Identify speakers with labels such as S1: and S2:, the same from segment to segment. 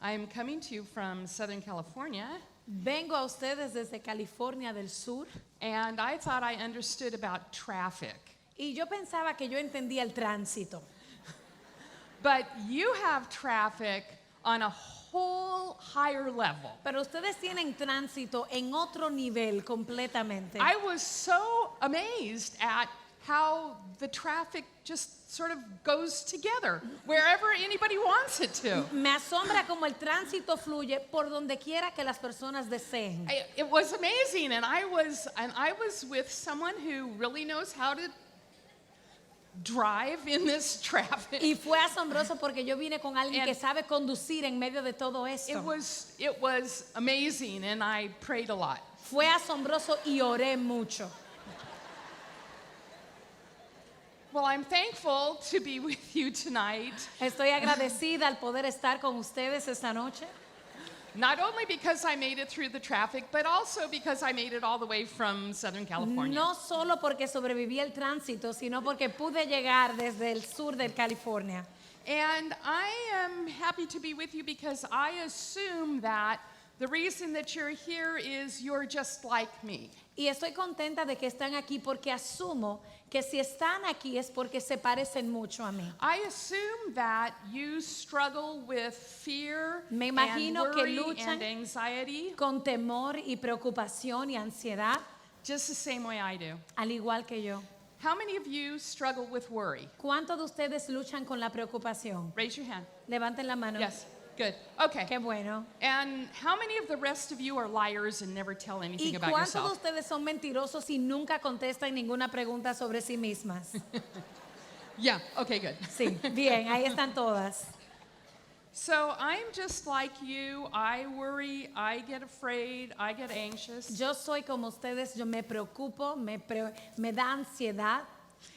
S1: I'm coming to you from Southern California,
S2: Vengo a ustedes desde California del Sur
S1: and I thought I understood about traffic.
S2: y yo pensaba que yo entendía el tránsito.
S1: But you have traffic on a whole higher level.
S2: Pero ustedes tienen tránsito en otro nivel completamente.
S1: I was so amazed at how the traffic just sort of goes together wherever anybody wants it to.
S2: Me asombra como el tránsito fluye por donde quiera que las personas deseen.
S1: It was amazing, and I was with someone who really knows how to drive in this traffic.
S2: Y fue asombroso porque yo vine con alguien que sabe conducir en medio de todo esto.
S1: It was amazing, and I prayed a lot.
S2: Fue asombroso y oré mucho.
S1: Well, I'm thankful to be with you tonight.
S2: Estoy agradecida al poder estar con ustedes esta noche.
S1: Not only because I made it through the traffic, but also because I made it all the way from Southern California.
S2: No solo porque sobreviví el tránsito, sino porque pude llegar desde el sur de California.
S1: And I am happy to be with you because I assume that the reason that you're here is you're just like me.
S2: Y estoy contenta de que están aquí porque asumo que si están aquí es porque se parecen mucho a mí.
S1: I assume that you struggle with fear
S2: Me
S1: and
S2: imagino que
S1: worry
S2: luchan
S1: and anxiety
S2: con temor y preocupación y ansiedad,
S1: just the same way I do.
S2: al igual que yo.
S1: How many of you struggle with worry?
S2: ¿Cuántos de ustedes luchan con la preocupación?
S1: Raise your hand.
S2: Levanten la mano.
S1: Yes. Good. Okay.
S2: Qué bueno.
S1: And how many of the rest of you are liars and never tell anything
S2: ¿Y
S1: about
S2: cuántos de
S1: yourself?
S2: ustedes son mentirosos y nunca contestan ninguna pregunta sobre sí mismas?
S1: Yeah. Okay, good.
S2: Sí, bien, ahí están todas.
S1: So I'm just like you. I worry, I get afraid, I get anxious.
S2: Yo soy como ustedes, yo me preocupo, me da ansiedad.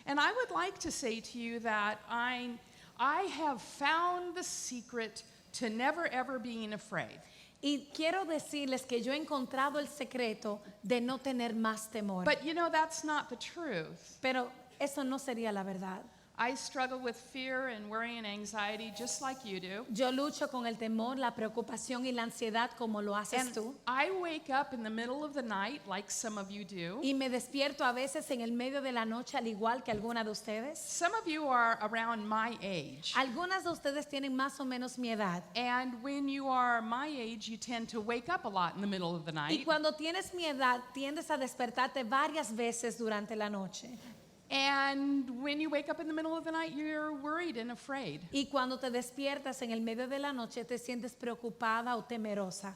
S1: And I would like to say to you that I have found the secret to never ever being afraid.
S2: Y quiero decirles que yo he encontrado el secreto de no tener más temor.
S1: But you know, that's not the truth.
S2: Pero eso no sería la verdad.
S1: I struggle with fear and worry and anxiety just like you do.
S2: Yo lucho con el temor, la preocupación y la ansiedad como lo haces
S1: And
S2: tú.
S1: I wake up in the middle of the night like some of you do.
S2: Y me despierto a veces en el medio de la noche al igual que alguna de ustedes.
S1: Some of you are around my age.
S2: Algunas de ustedes tienen más o menos mi edad.
S1: And when you are my age, you tend to wake up a lot in the middle of the
S2: Y
S1: night.
S2: cuando tienes mi edad, tiendes a despertarte varias veces durante la noche.
S1: And when you wake up in the middle of the night, you're worried and afraid.
S2: Y cuando te despiertas en el medio de la noche, te sientes preocupada o temerosa.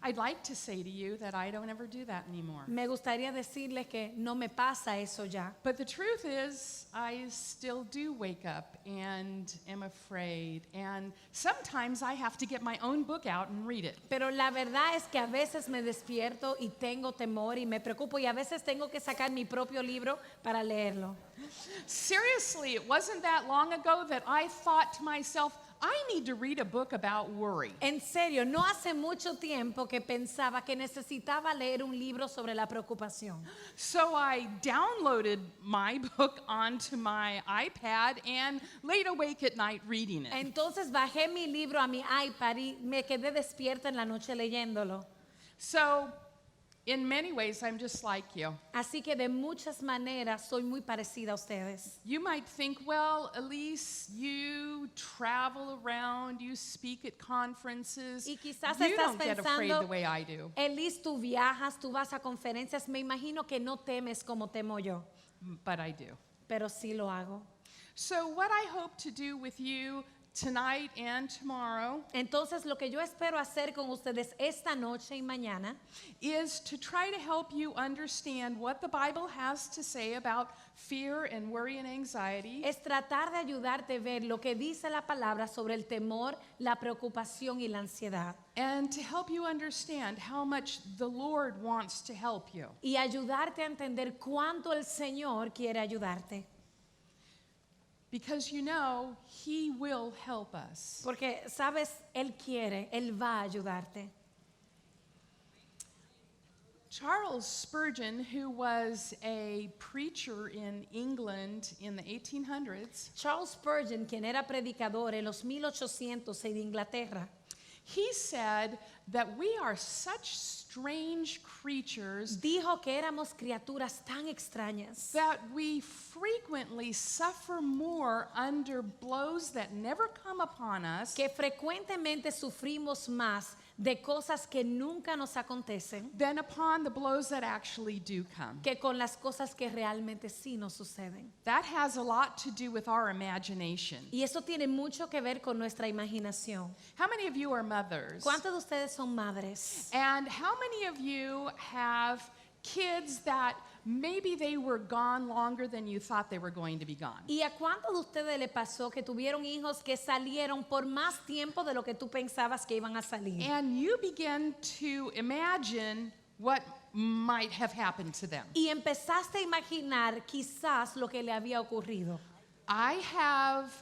S1: I'd like to say to you that I don't ever do that anymore.
S2: Me gustaría decirles que no me pasa eso ya.
S1: But the truth is, I still do wake up and am afraid. And sometimes I have to get my own book out and read it.
S2: Pero la verdad es que a veces me despierto y tengo temor y me preocupo y a veces tengo que sacar mi propio libro para leerlo.
S1: Seriously, it wasn't that long ago that I thought to myself, I need to read a book about worry.
S2: En serio, no hace mucho tiempo que pensaba que necesitaba leer un libro sobre la preocupación.
S1: So I downloaded my book onto my iPad and laid awake at night reading it.
S2: Entonces bajé mi libro a mi iPad y me quedé despierta en la noche leyéndolo.
S1: So in many ways, I'm just like you.
S2: Así que de muchas maneras soy muy parecida a ustedes.
S1: You might think, well, Elyse, you travel around, you speak at conferences.
S2: Y quizás
S1: You
S2: estás
S1: don't get afraid
S2: pensando,
S1: the way I do.
S2: Elyse, tú viajas, tú vas a conferencias, me imagino que no temes como temo yo,
S1: But I do.
S2: pero sí lo hago.
S1: So what I hope to do with you tonight and tomorrow
S2: Entonces lo que yo espero hacer con ustedes esta noche y mañana
S1: is to try to help you understand what the Bible has to say about fear and worry and anxiety.
S2: es tratar de ayudarte a ver lo que dice la palabra sobre el temor, la preocupación y la ansiedad.
S1: And to help you understand how much the Lord wants to help you.
S2: Y ayudarte a entender cuánto el Señor quiere ayudarte.
S1: Because you know, He will help us.
S2: Porque, sabes, Él quiere, Él va a ayudarte.
S1: Charles Spurgeon, who was a preacher in England in the 1800s,
S2: Charles Spurgeon, quien era predicador en los 1800 en Inglaterra,
S1: He said that we are such strange creatures
S2: Dijo que éramos criaturas tan extrañas
S1: that we frequently suffer more under blows that never come upon us
S2: que frecuentemente sufrimos más de cosas que nunca nos acontecen
S1: than upon the blows that actually do come.
S2: que con las cosas que realmente sí nos suceden.
S1: That has a lot to do with our imagination.
S2: Y eso tiene mucho que ver con nuestra imaginación.
S1: How many of you are mothers?
S2: ¿Cuántos de ustedes son madres?
S1: And how many of you have kids that maybe they were gone longer than you thought they were going to be gone?
S2: ¿Y a cuántos de ustedes le pasó que tuvieron hijos que salieron por más tiempo de lo que tú pensabas que iban a salir?
S1: And you begin to imagine what might have happened to them.
S2: Y empezaste a imaginar quizás lo que le había ocurrido.
S1: I have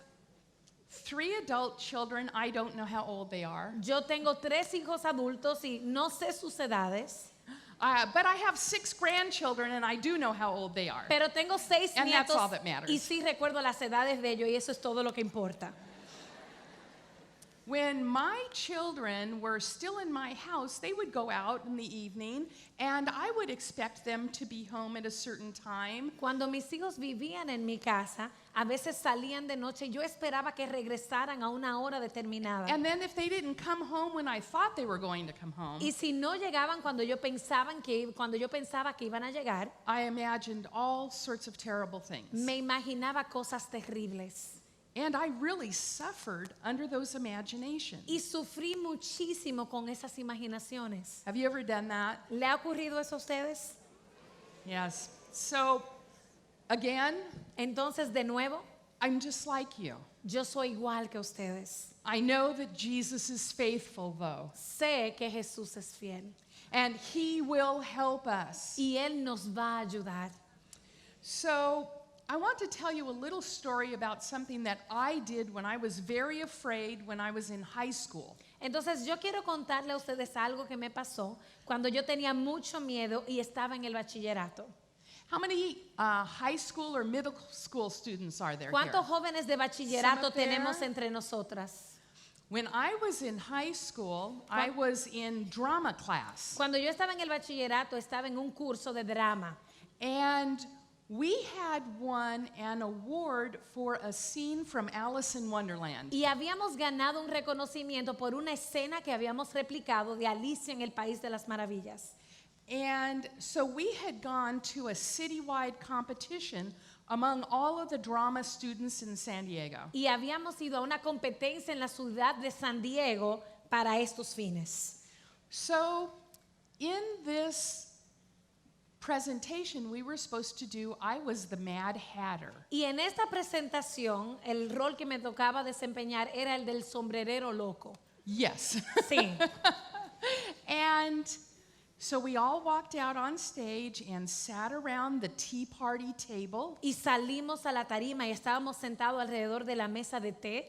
S1: 3 adult children. I don't know how old they are.
S2: Yo tengo 3 hijos adultos y no sé sus edades,
S1: But I have 6 grandchildren, and I do know how old they are.
S2: pero tengo 6
S1: And that's
S2: nietos
S1: all that matters.
S2: y sí recuerdo las edades de ellos y eso es todo lo que importa.
S1: When my children were still in my house, they would go out in the evening, and I would expect them to be home at a certain time.
S2: Cuando mis hijos vivían en mi casa, a veces salían de noche y yo esperaba que regresaran a una hora determinada.
S1: And then if they didn't come home when I thought they were going to come home,
S2: Y si no llegaban cuando yo pensaba que iban a llegar,
S1: I imagined all sorts of terrible things.
S2: me imaginaba cosas terribles.
S1: And I really suffered under those imaginations.
S2: Y sufrí muchísimo con esas imaginaciones.
S1: Have you ever done that?
S2: ¿Le ha ocurrido eso a ustedes?
S1: Yes. So, again,
S2: Entonces, de nuevo,
S1: I'm just like you.
S2: yo soy igual que ustedes.
S1: I know that Jesus is faithful, though,
S2: Sé que Jesús es fiel
S1: and He will help us.
S2: y Él nos va a ayudar.
S1: So, I want to tell you a little story about something that I did when I was very afraid when I was in high school.
S2: Entonces, yo quiero contarle a ustedes algo que me pasó cuando yo tenía mucho miedo y estaba en el bachillerato.
S1: How many high school or middle school students are there
S2: ¿Cuántos
S1: here?
S2: jóvenes de
S1: Some
S2: bachillerato
S1: up there.
S2: tenemos entre nosotras?
S1: When I was in high school, I was in drama class.
S2: Cuando yo estaba en el bachillerato, estaba en un curso de drama.
S1: And we had won an award for a scene from Alice in Wonderland.
S2: Y habíamos ganado un reconocimiento por una escena que habíamos replicado de Alicia en el País de las Maravillas.
S1: And so we had gone to a citywide competition among all of the drama students in San Diego.
S2: Y habíamos ido a una competencia en la ciudad de San Diego para estos fines.
S1: So in this presentation we were supposed to do, I was the Mad Hatter.
S2: Y en esta presentación, el rol que me tocaba desempeñar era el del sombrerero loco.
S1: Yes.
S2: Sí.
S1: And so we all walked out on stage and sat around the tea party table.
S2: Y salimos a la tarima y estábamos sentados alrededor de la mesa de té.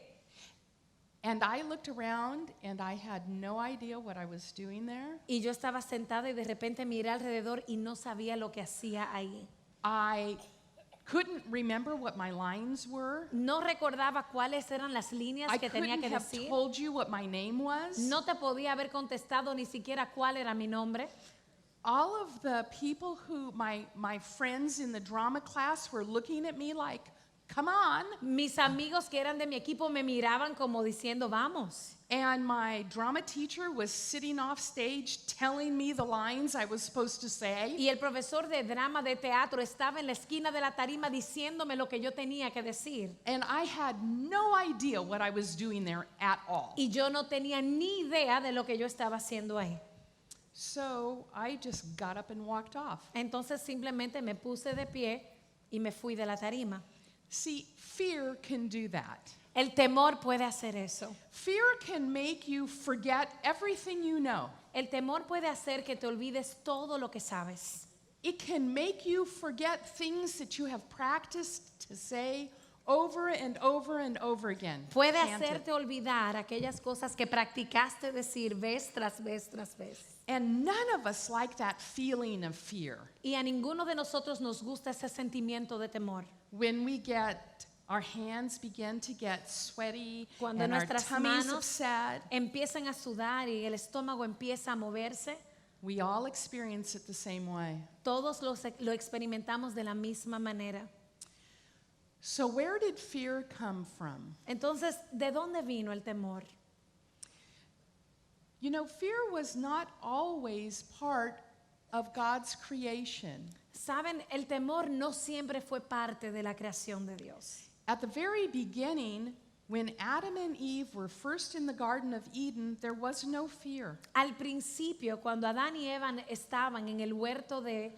S1: And I looked around and I had no idea what I was doing there.
S2: Y yo estaba sentada y de repente miré alrededor y no sabía lo que hacía ahí.
S1: I couldn't remember what my lines were.
S2: No recordaba cuáles eran las líneas
S1: I
S2: que tenía
S1: couldn't
S2: que
S1: have
S2: decir.
S1: told you what my name was.
S2: No te podía haber contestado ni siquiera cuál era mi nombre.
S1: All of the people who, my friends in the drama class were looking at me like, come on.
S2: Mis amigos que eran de mi equipo me miraban como diciendo, vamos.
S1: And my drama teacher was sitting off stage telling me the lines I was supposed to say.
S2: Y el profesor de drama de teatro estaba en la esquina de la tarima diciéndome lo que yo tenía que decir.
S1: And I had no idea what I was doing there at all.
S2: Y yo no tenía ni idea de lo que yo estaba haciendo ahí.
S1: So I just got up and walked off.
S2: Entonces simplemente me puse de pie y me fui de la tarima.
S1: See, fear can do that.
S2: El temor puede hacer eso.
S1: Fear can make you forget everything you know.
S2: El temor puede hacer que te olvides todo lo que sabes.
S1: It can make you forget things that you have practiced to say over and over and over again.
S2: Puede
S1: Can't it?
S2: hacerte olvidar aquellas cosas que practicaste decir vez tras vez tras vez.
S1: And none of us like that feeling of fear.
S2: Y a ninguno de nosotros nos gusta ese sentimiento de temor.
S1: When we get our hands begin to get sweaty
S2: Cuando
S1: and our
S2: nuestras
S1: tummies
S2: manos
S1: upset.
S2: empiezan a sudar y el estómago empieza a moverse,
S1: We all experience it the same way.
S2: todos lo experimentamos de la misma manera.
S1: So where did fear come from?
S2: Entonces, ¿de dónde vino el temor?
S1: You know, fear was not always part of God's creation.
S2: Saben, el temor no siempre fue parte de la creación de Dios.
S1: At the very beginning, when Adam and Eve were first in the Garden of Eden, there was no fear.
S2: Al principio, cuando Adán y Eva estaban en el huerto del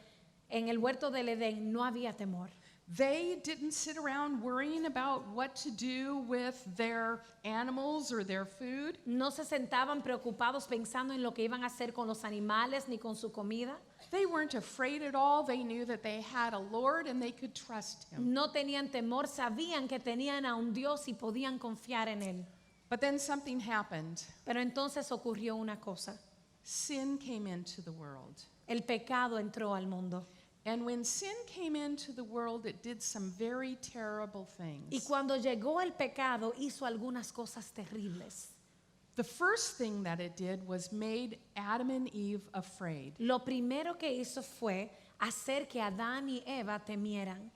S2: Edén, no había temor.
S1: They didn't sit around worrying about what to do with their animals or their food.
S2: No se sentaban preocupados pensando en lo que iban a hacer con los animales ni con su comida.
S1: They weren't afraid at all. They knew that they had a Lord and they could trust him.
S2: No tenían temor, sabían que tenían a un Dios y podían confiar en él.
S1: But then something happened.
S2: Pero entonces ocurrió una cosa.
S1: Sin came into the world.
S2: El pecado entró al mundo.
S1: And when sin came into the world, it did some very terrible things.
S2: Y cuando llegó el pecado, hizo algunas cosas terribles.
S1: The first thing that it did was made Adam and Eve afraid.
S2: Lo primero que hizo fue hacer que Adán y Eva temieran.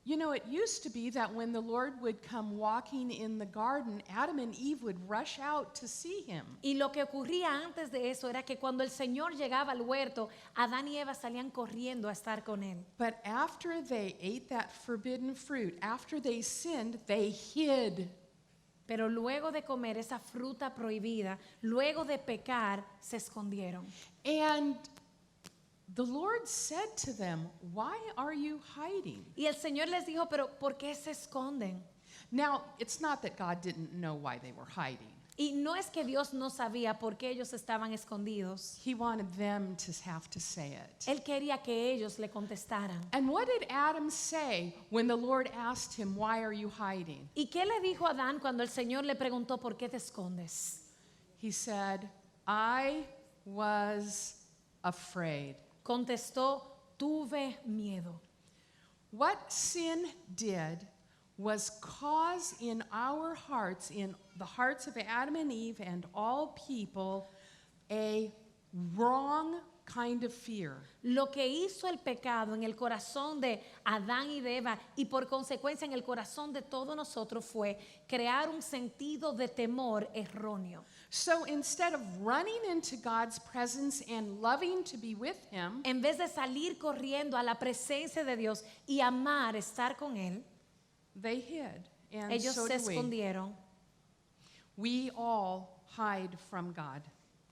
S1: You know, it used to be that when the Lord would come walking in the garden, Adam and Eve would rush out to see him.
S2: Y lo que ocurría antes de eso era que cuando el Señor llegaba al huerto, Adán y Eva salían corriendo a estar con él.
S1: But after they ate that forbidden fruit, after they sinned, they hid.
S2: Pero luego de comer esa fruta prohibida, luego de pecar, se escondieron.
S1: And the Lord said to them, "Why are you hiding?"
S2: Y el Señor les dijo, pero ¿por qué se esconden?
S1: Now, it's not that God didn't know why they were hiding.
S2: Y no es que Dios no sabía por qué ellos estaban escondidos.
S1: He wanted them to have to say it.
S2: Él quería que ellos le contestaran.
S1: And what did Adam say when the Lord asked him, "Why are you hiding?"
S2: ¿Y qué le dijo a Adán cuando el Señor le preguntó por qué te escondes?
S1: He said, "I was afraid."
S2: Contestó, tuve miedo.
S1: What sin did was cause in our hearts, in the hearts of Adam and Eve and all people, a wrong kind of fear.
S2: Lo que hizo el pecado en el corazón de Adán y de Eva y por consecuencia en el corazón de todos nosotros fue crear un sentido de temor erróneo.
S1: So instead of running into God's presence and loving to be with him,
S2: En vez de salir corriendo a la presencia de Dios y amar estar con Él,
S1: they hid. And
S2: ellos
S1: so
S2: se
S1: do we.
S2: escondieron.
S1: We all hide from God.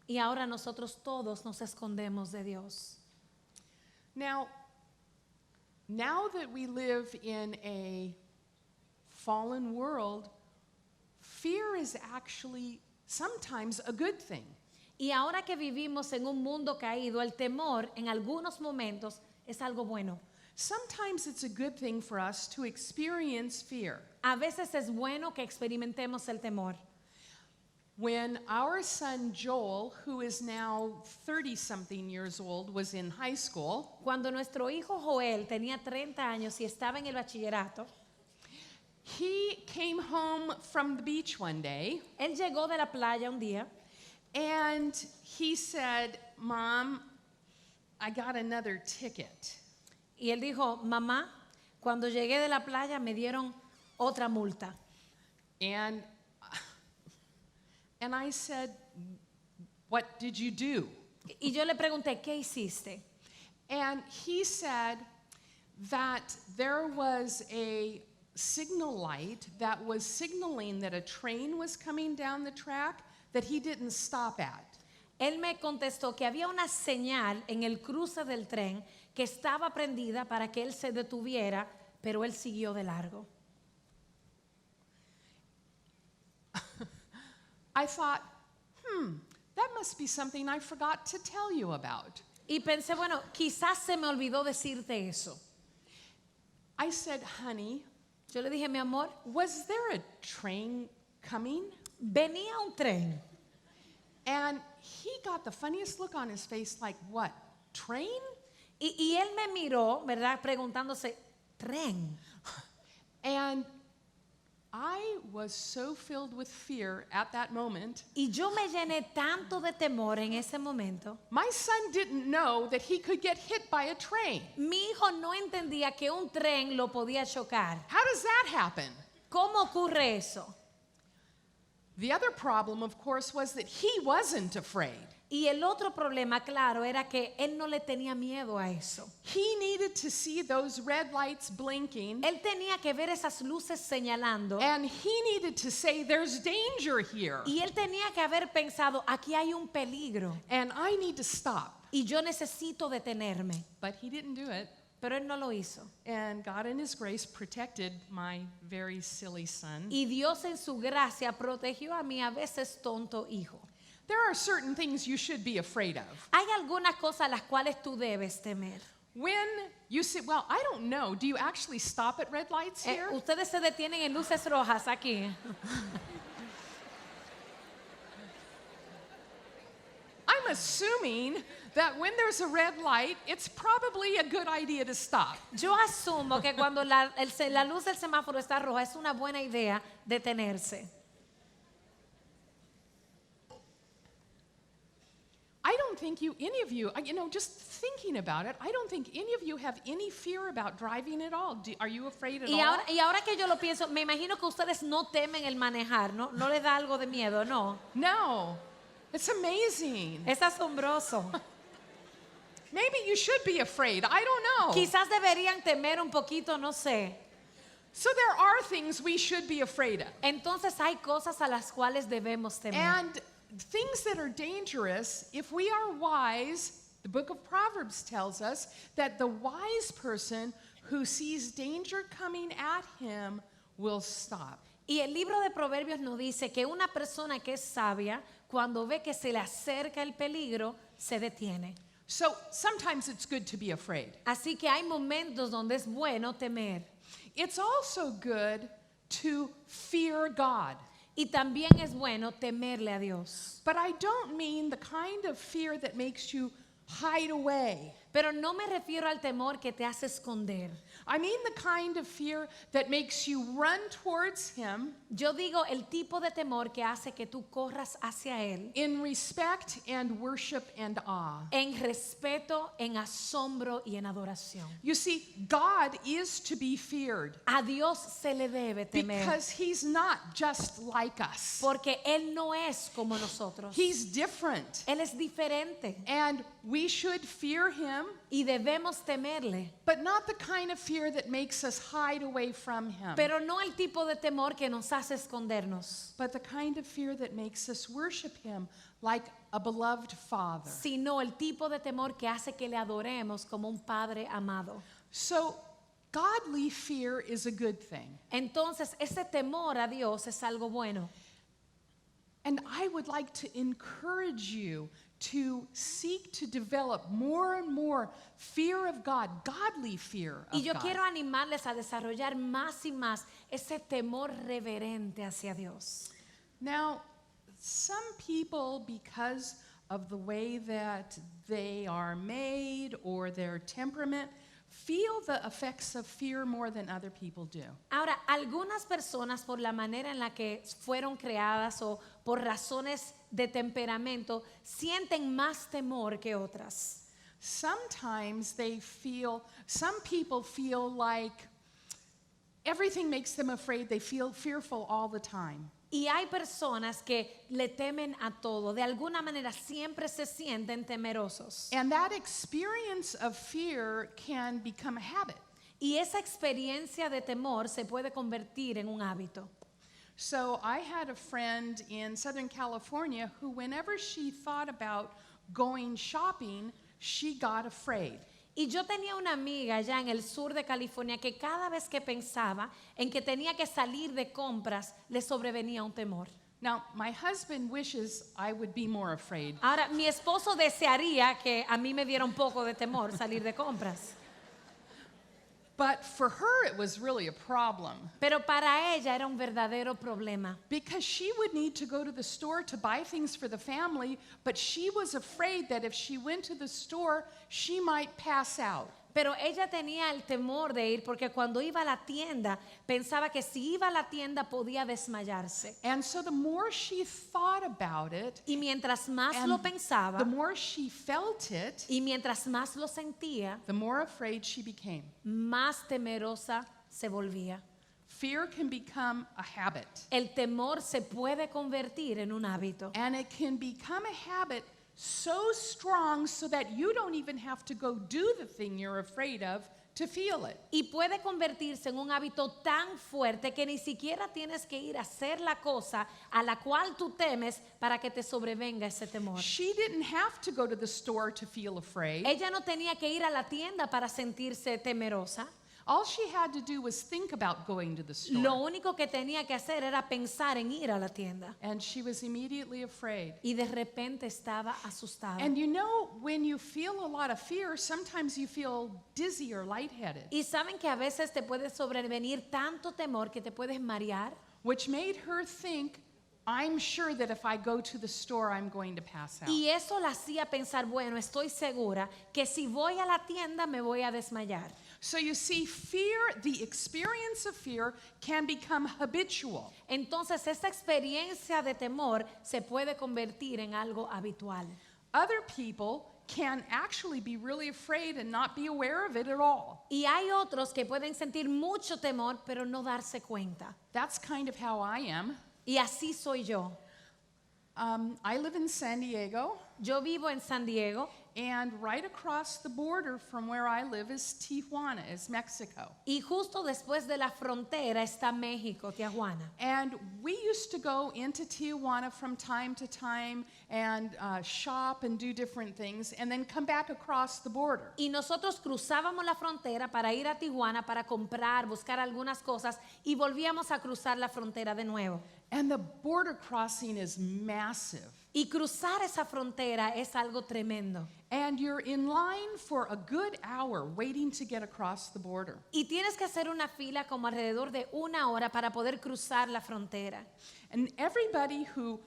S2: Y ahora nosotros todos nos escondemos de Dios.
S1: Now that we live in a fallen world, fear is actually sometimes a good thing.
S2: Y ahora que vivimos en un mundo caído, el temor en algunos momentos es algo bueno.
S1: Sometimes it's a good thing for us to experience fear.
S2: A veces es bueno que experimentemos el temor.
S1: When our son Joel, who is now 30-something years old, was in high school,
S2: Cuando nuestro hijo Joel tenía 30 años y estaba en el bachillerato,
S1: he came home from the beach one day
S2: él llegó de la playa un día
S1: and he said, "Mom, I got another ticket."
S2: y él dijo, mamá, cuando llegué de la playa me dieron otra multa.
S1: And I said, "What did you do?"
S2: Y yo le pregunté, ¿qué hiciste?
S1: And he said that there was a signal light that was signaling that a train was coming down the track that he didn't stop at.
S2: Él me contestó que había una señal en el cruce del tren que estaba prendida para que él se detuviera, pero él siguió de largo.
S1: I thought, that must be something I forgot to tell you about.
S2: Y pensé, bueno, quizás se me olvidó decirte eso.
S1: I said, "Honey,
S2: Yo le dije, mi amor,
S1: was there a train coming?"
S2: venía un tren.
S1: And he got the funniest look on his face, like, "What, train?"
S2: Y él me miró, ¿verdad? Preguntándose, ¿tren?
S1: And was so filled with fear at that moment.
S2: Y yo me llené tanto de temor en ese momento.
S1: My son didn't know that he could get hit by a train.
S2: Mi hijo no entendía que un tren lo podía chocar.
S1: How does that happen?
S2: ¿Cómo ocurre eso?
S1: The other problem, of course, was that he wasn't afraid.
S2: Y el otro problema, claro, era que él no le tenía miedo a eso.
S1: He needed to see those red lights blinking,
S2: Él tenía que ver esas luces señalando.
S1: and he needed to say, there's danger here,
S2: Y él tenía que haber pensado, aquí hay un peligro
S1: and I need to stop.
S2: y yo necesito detenerme.
S1: But he didn't do it,
S2: Pero él no lo hizo.
S1: and God in his grace protected my very silly son.
S2: Y Dios en su gracia protegió a mi a veces tonto hijo.
S1: There are certain things you should be afraid of.
S2: Hay algunas cosas las cuales tú debes temer.
S1: When you say, well, I don't know, do you actually stop at red lights here?
S2: Ustedes se detienen en luces rojas aquí.
S1: I'm assuming that when there's a red light, it's probably a good idea to stop.
S2: Yo asumo que cuando la luz del semáforo está roja es una buena idea detenerse.
S1: I don't think any of you, just thinking about it, I don't think any of you have any fear about driving at all. Are you afraid at all?
S2: Y ahora que yo lo pienso, me imagino que ustedes no temen el manejar, ¿no? No les da algo de miedo, ¿no?
S1: No. It's amazing.
S2: Es asombroso.
S1: Maybe you should be afraid. I don't know.
S2: Quizás deberían temer un poquito, no sé.
S1: So there are things we should be afraid of.
S2: Entonces hay cosas a las cuales debemos temer.
S1: And things that are dangerous, if we are wise, the book of Proverbs tells us that the wise person who sees danger coming at him will stop.
S2: Y el libro de Proverbios nos dice que una persona que es sabia, cuando ve que se le acerca el peligro, se detiene.
S1: So sometimes it's good to be afraid.
S2: Así que hay momentos donde es bueno temer.
S1: It's also good to fear God.
S2: Y también es bueno temerle a Dios.
S1: But I don't mean the kind of fear that makes you hide away.
S2: Pero no me refiero al temor que te hace esconder.
S1: I mean the kind of fear that makes you run towards him
S2: Yo digo el tipo de temor que hace que tú corras hacia Él
S1: in respect and worship and awe.
S2: en respeto, en asombro y en adoración.
S1: You see, God is to be feared
S2: A Dios se le debe temer
S1: because he's not just like us.
S2: porque Él no es como nosotros.
S1: He's different.
S2: Él es diferente
S1: And we should fear him,
S2: y debemos temerle.
S1: but not the kind of fear that makes us hide away from him,
S2: Pero no el tipo de temor que nos hace escondernos,
S1: but the kind of fear that makes us worship him like a beloved father.
S2: sino el tipo de temor que hace que le adoremos como un padre amado.
S1: So, godly fear is a good thing.
S2: Entonces, ese temor a Dios es algo bueno.
S1: And I would like to encourage you to seek to develop more and more fear of God, godly fear
S2: Y
S1: of
S2: yo
S1: God.
S2: quiero animarles a desarrollar más y más ese temor reverente hacia Dios.
S1: Now, some people, because of the way that they are made or their temperament, feel the effects of fear more than other people do.
S2: Ahora, algunas personas por la manera en la que fueron creadas o por razones de temperamento sienten más temor que otras.
S1: Sometimes some people feel like everything makes them afraid. They feel fearful all the time.
S2: Y hay personas que le temen a todo. De alguna manera siempre se sienten temerosos.
S1: And that experience of fear can become a habit.
S2: Y esa experiencia de temor se puede convertir en un hábito.
S1: So I had a friend in Southern California who, whenever she thought about going shopping, she got afraid.
S2: Y yo tenía una amiga allá en el sur de California que cada vez que pensaba en que tenía que salir de compras, le sobrevenía un temor.
S1: Now, my husband wishes I would be more afraid.
S2: Ahora, mi esposo desearía que a mí me diera un poco de temor salir de compras.
S1: But for her, it was really a problem.
S2: Pero para ella era un verdadero problema.
S1: Because she would need to go to the store to buy things for the family, but she was afraid that if she went to the store, she might pass out.
S2: Pero ella tenía el temor de ir porque cuando iba a la tienda pensaba que si iba a la tienda podía desmayarse.
S1: And so the more she thought about it,
S2: Y mientras más
S1: and
S2: lo pensaba
S1: the more she felt it,
S2: y mientras más lo sentía,
S1: the more afraid she became.
S2: más temerosa se volvía.
S1: Fear can become a habit,
S2: El temor se puede convertir en un hábito.
S1: and it can become a habit so strong so that you don't even have to go do the thing you're afraid of to feel it.
S2: Y puede convertirse en un hábito tan fuerte que ni siquiera tienes que ir a hacer la cosa a la cual tú temes para que te sobrevenga ese temor.
S1: She didn't have to go to the store to feel afraid.
S2: Ella no tenía que ir a la tienda para sentirse temerosa.
S1: All she had to do was think about going to the store.
S2: Lo único que tenía que hacer era pensar en ir a la tienda.
S1: And she was immediately afraid.
S2: Y de repente estaba asustada.
S1: And you know, when you feel a lot of fear, sometimes you feel dizzy or lightheaded,
S2: Y saben que a veces te puede sobrevenir tanto temor que te puedes marear.
S1: which made her think, I'm sure that if I go to the store, I'm going to pass out.
S2: Y eso la hacía pensar, bueno, estoy segura que si voy a la tienda me voy a desmayar.
S1: So you see, fear, the experience of fear can become habitual.
S2: Entonces esa experiencia de temor se puede convertir en algo habitual.
S1: Other people can actually be really afraid and not be aware of it at all.
S2: Y hay otros que pueden sentir mucho temor pero no darse cuenta.
S1: That's kind of how I am.
S2: Y así soy yo.
S1: I live in San Diego,
S2: Yo vivo en San Diego
S1: and right across the border from where I live is Tijuana, is Mexico.
S2: y justo después de la frontera está México, Tijuana.
S1: And we used to go into Tijuana from time to time and shop and do different things and then come back across the border.
S2: Y nosotros cruzábamos la frontera para ir a Tijuana para comprar, buscar algunas cosas y volvíamos a cruzar la frontera de nuevo.
S1: And the border crossing is massive.
S2: Y cruzar esa frontera es algo tremendo.
S1: And you're in line for a good hour waiting to get across the border.
S2: Y tienes que hacer una fila como alrededor de 1 hora para poder cruzar la frontera.
S1: And everybody who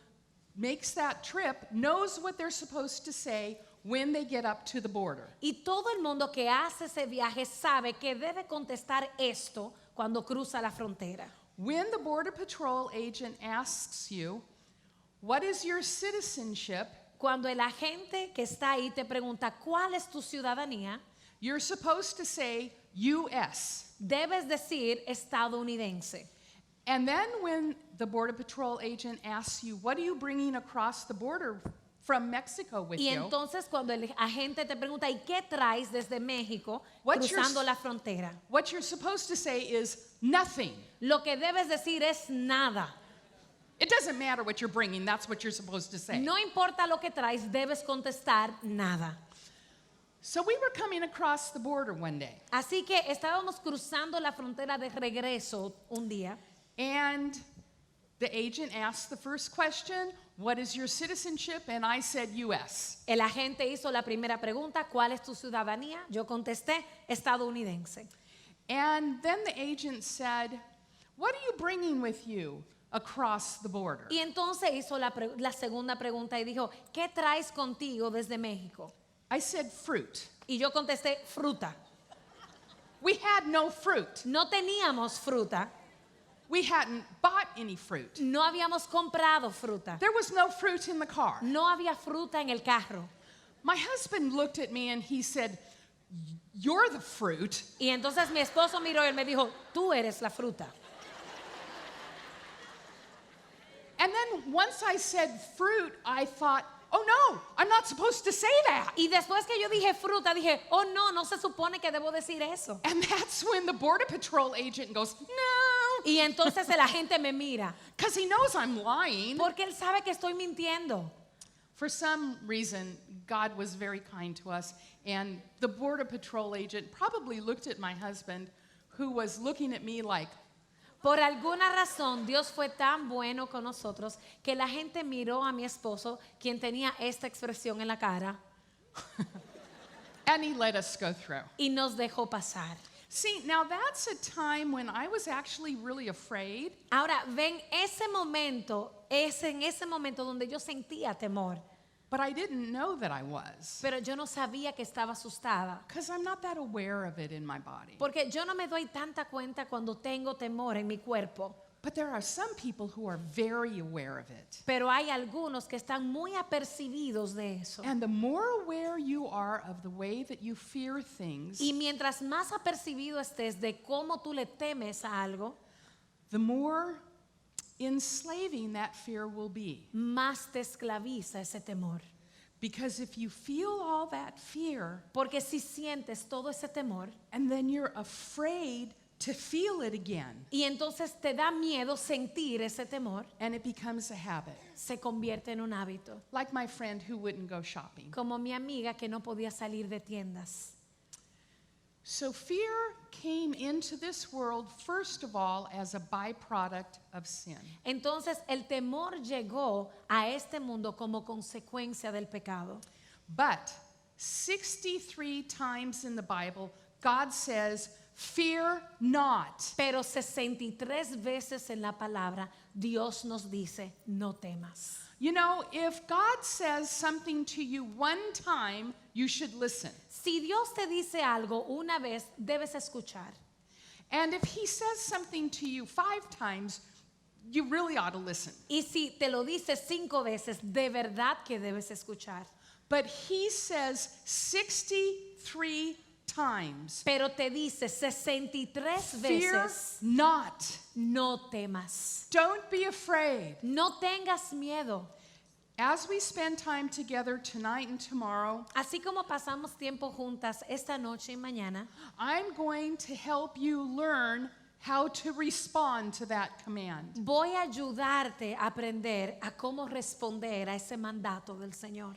S1: makes that trip knows what they're supposed to say when they get up to the border.
S2: Y todo el mundo que hace ese viaje sabe que debe contestar esto cuando cruza la frontera.
S1: When the Border Patrol agent asks you, what is your citizenship?
S2: Cuando el agente que está ahí te pregunta ¿cuál es tu ciudadanía?
S1: You're supposed to say U.S.
S2: Debes decir estadounidense.
S1: And then when the Border Patrol agent asks you, what are you bringing across the border from Mexico with
S2: Y
S1: you?
S2: entonces cuando el agente te pregunta ¿y qué traes desde México
S1: What's your
S2: cruzando la frontera?
S1: What you're supposed to say is nothing.
S2: Lo que debes decir es nada.
S1: It doesn't matter what you're bringing, that's what you're supposed to say.
S2: No importa lo que traes, debes contestar nada.
S1: So we were coming across the border one day,
S2: Así que estábamos cruzando la frontera de regreso un día
S1: and the agent asked the first question, what is your citizenship? And I said U.S.
S2: el agente hizo la primera pregunta, ¿cuál es tu ciudadanía? Yo contesté, estadounidense.
S1: And then the agent said, what are you bringing with you across the border?
S2: Y entonces hizo la segunda pregunta y dijo, ¿qué traes contigo desde México?
S1: I said fruit.
S2: Y yo contesté, fruta.
S1: We had no fruit.
S2: No teníamos fruta,
S1: We hadn't bought any fruit.
S2: no habíamos comprado fruta,
S1: There was no fruit in the car.
S2: no había fruta en el carro.
S1: My husband looked at me and he said, you're the fruit.
S2: Y entonces mi esposo miró y él me dijo, tú eres la fruta.
S1: And then once I said fruit, I thought, oh no, I'm not supposed to say that.
S2: Y después que yo dije fruta, dije, oh no, no se supone que debo decir eso.
S1: And that's when the Border Patrol agent goes, no,
S2: Y entonces el agente me mira,
S1: because he knows I'm lying.
S2: porque él sabe que estoy mintiendo.
S1: For some reason, God was very kind to us, and the Border Patrol agent probably looked at my husband, who was looking at me like,
S2: Por alguna razón, Dios fue tan bueno con nosotros que la gente miró a mi esposo, quien tenía esta expresión en la cara,
S1: and he let us go through.
S2: y nos dejó pasar.
S1: See, now that's a time when I was actually really afraid.
S2: Ahora, ven ese momento, es en ese momento donde yo sentía temor.
S1: But I didn't know that I was,
S2: pero yo no sabía que estaba asustada.
S1: because I'm not that aware of it in my body.
S2: Porque yo no me doy tanta cuenta cuando tengo temor en mi cuerpo.
S1: But there are some people who are very aware of it.
S2: Pero hay algunos que están muy apercibidos de eso.
S1: And the more aware you are of the way that you fear things,
S2: Y mientras más apercibido estés de cómo tú le temes a algo,
S1: the more enslaving that fear will be.
S2: más te esclaviza ese temor.
S1: Because if you feel all that fear,
S2: Porque si sientes todo ese temor
S1: and then you're afraid to feel it again,
S2: y entonces te da miedo sentir ese temor,
S1: and it becomes a habit.
S2: se convierte en un hábito.
S1: Like my friend who wouldn't go shopping.
S2: Como mi amiga que no podía salir de tiendas.
S1: So fear came into this world, first of all, as a byproduct of sin.
S2: Entonces el temor llegó a este mundo como consecuencia del pecado.
S1: But 63 times in the Bible, God says, fear not.
S2: Pero 63 veces en la palabra Dios nos dice, no temas.
S1: You know, if God says something to you one time, you should listen.
S2: Si Dios te dice algo una vez, debes escuchar.
S1: And if he says something to you 5 times, you really ought to listen.
S2: Y si te lo dice 5 veces, de verdad que debes escuchar.
S1: But he says 63 times,
S2: Pero te dice 63
S1: fear
S2: veces,
S1: not.
S2: no temas.
S1: Don't be afraid.
S2: No tengas miedo.
S1: As we spend time together tonight and tomorrow,
S2: Así como pasamos tiempo juntas esta noche y mañana,
S1: I'm going to help you learn how to respond to that command.
S2: voy a ayudarte a aprender a cómo responder a ese mandato del Señor.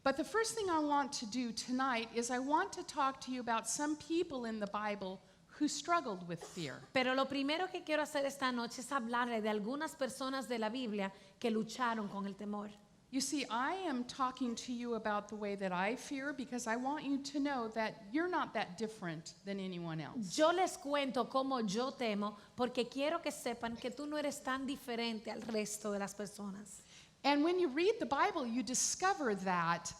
S1: But the first thing I want to do tonight is I want to talk to you about some people in the Bible who struggled with fear.
S2: Pero lo primero que quiero hacer esta noche es hablarle de algunas personas de la Biblia que lucharon con el temor.
S1: You see, I am talking to you about the way that I fear because I want you to know that you're not that different than anyone else.
S2: Yo les cuento cómo yo temo porque quiero que sepan que tú no eres tan diferente al resto de las personas.
S1: And when you read the Bible, you discover that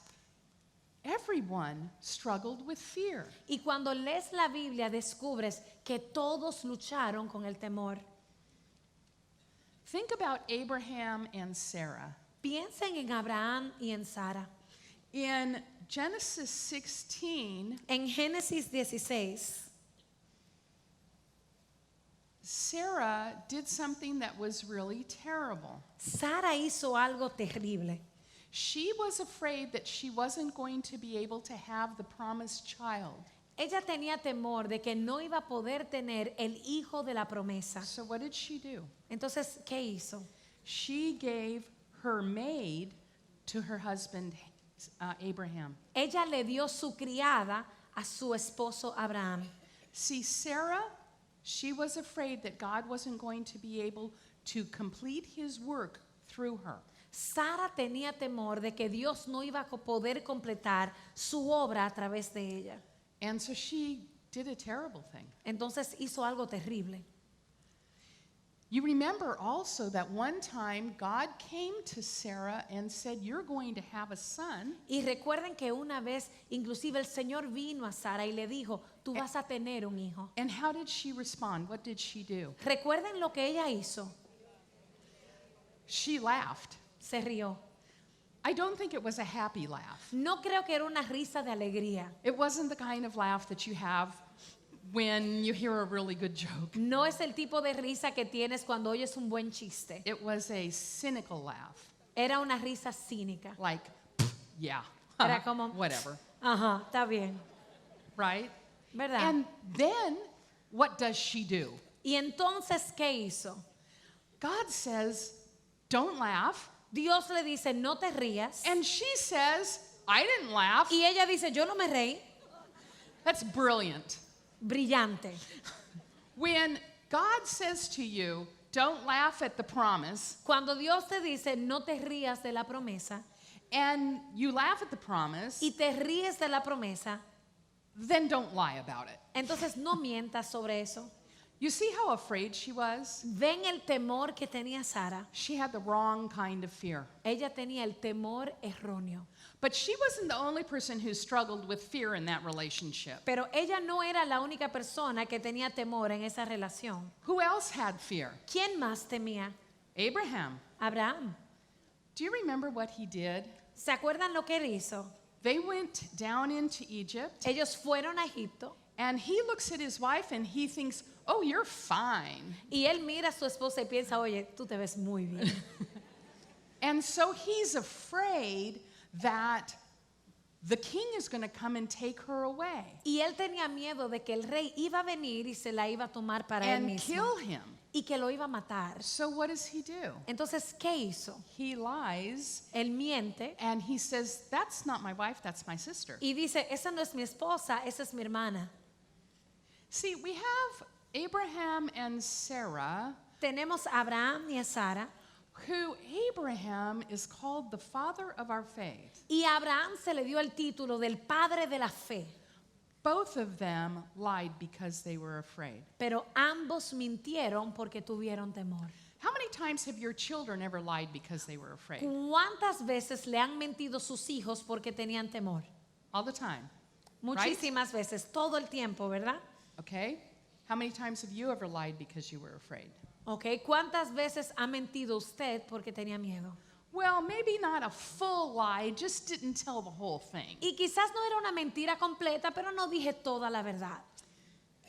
S1: everyone struggled with fear.
S2: Y cuando lees la Biblia descubres que todos lucharon con el temor.
S1: Think about Abraham and Sarah.
S2: Piensen en Abraham y en Sara.
S1: In Genesis 16,
S2: En Génesis 16,
S1: Sarah did something that was really terrible.
S2: Sara hizo algo terrible.
S1: She was afraid that she wasn't going to be able to have the promised child.
S2: Ella tenía temor de que no iba a poder tener el hijo de la promesa.
S1: So what did she do?
S2: Entonces, ¿qué hizo?
S1: She gave her maid to her husband Abraham.
S2: Ella le dio su criada a su esposo Abraham.
S1: See, Sarah, she was afraid that God wasn't going to be able to complete his work through her.
S2: Sara tenía temor de que Dios no iba a poder completar su obra a través de ella.
S1: And so she did a terrible thing.
S2: Entonces hizo algo terrible.
S1: You remember also that one time God came to Sarah and said, "You're going to have a son."
S2: Y recuerden que una vez inclusive el Señor vino a Sara y le dijo, tú vas a tener un hijo.
S1: And how did she respond? What did she do?
S2: Recuerden lo que ella hizo.
S1: She laughed.
S2: Se rió.
S1: I don't think it was a happy laugh.
S2: No creo que era una risa de alegría.
S1: It wasn't the kind of laugh that you have when you hear a really good joke.
S2: No es el tipo de risa que tienes cuando oyes un buen chiste.
S1: It was a cynical laugh.
S2: Era una risa cínica.
S1: Like, yeah,
S2: Era como,
S1: whatever,
S2: ajá, está bien,
S1: right?
S2: ¿verdad?
S1: And then, what does she do?
S2: Y entonces, ¿qué hizo?
S1: God says, don't laugh.
S2: Dios le dice, no te rías.
S1: And she says, I didn't laugh.
S2: Y ella dice, yo no me reí.
S1: That's brilliant.
S2: Brillante.
S1: When God says to you, don't laugh at the promise,
S2: Cuando Dios te dice, no te rías de la promesa,
S1: and you laugh at the promise,
S2: y te ríes de la promesa,
S1: then don't lie about it.
S2: entonces no mientas sobre eso.
S1: You see how afraid she was?
S2: ¿Ven el temor que tenía Sara?
S1: She had the wrong kind of fear.
S2: Ella tenía el temor erróneo.
S1: But she wasn't the only person who struggled with fear in that relationship.
S2: Pero ella no era la única persona que tenía temor en esa relación.
S1: Who else had fear?
S2: ¿Quién más temía?
S1: Abraham.
S2: Abraham.
S1: Do you remember what he did?
S2: ¿Se acuerdan lo que él hizo?
S1: They went down into Egypt,
S2: Ellos fueron a Egipto
S1: and he looks at his wife and he thinks, oh, you're fine.
S2: y él mira a su esposa y piensa, oye, tú te ves muy bien.
S1: And so he's afraid that the king is going to come and take her away
S2: Y él tenía miedo de que el rey iba a venir y se la iba a tomar para él
S1: and
S2: mismo
S1: kill him.
S2: y que lo iba a matar.
S1: So what does he do?
S2: Entonces, ¿qué hizo?
S1: He lies
S2: Él miente
S1: and he says, that's not my wife, that's my sister.
S2: y dice, esa no es mi esposa, esa es mi hermana.
S1: See, we have Abraham and Sarah,
S2: Tenemos a Abraham y a Sara,
S1: who Abraham is called the father of our faith.
S2: y a Abraham se le dio el título del padre de la fe,
S1: Both of them lied because they were afraid.
S2: pero ambos mintieron porque tuvieron temor.
S1: How many times have your children ever lied because they were afraid?
S2: ¿Cuántas veces le han mentido sus hijos porque tenían temor?
S1: All the time.
S2: Muchísimas veces, todo el tiempo, ¿verdad?
S1: Okay? How many times have you ever lied because you were afraid?
S2: Okay, ¿cuántas veces ha mentido usted porque tenía miedo?
S1: Well, maybe not a full lie, just didn't tell the whole thing.
S2: Y quizás no era una mentira completa, pero no dije toda la verdad.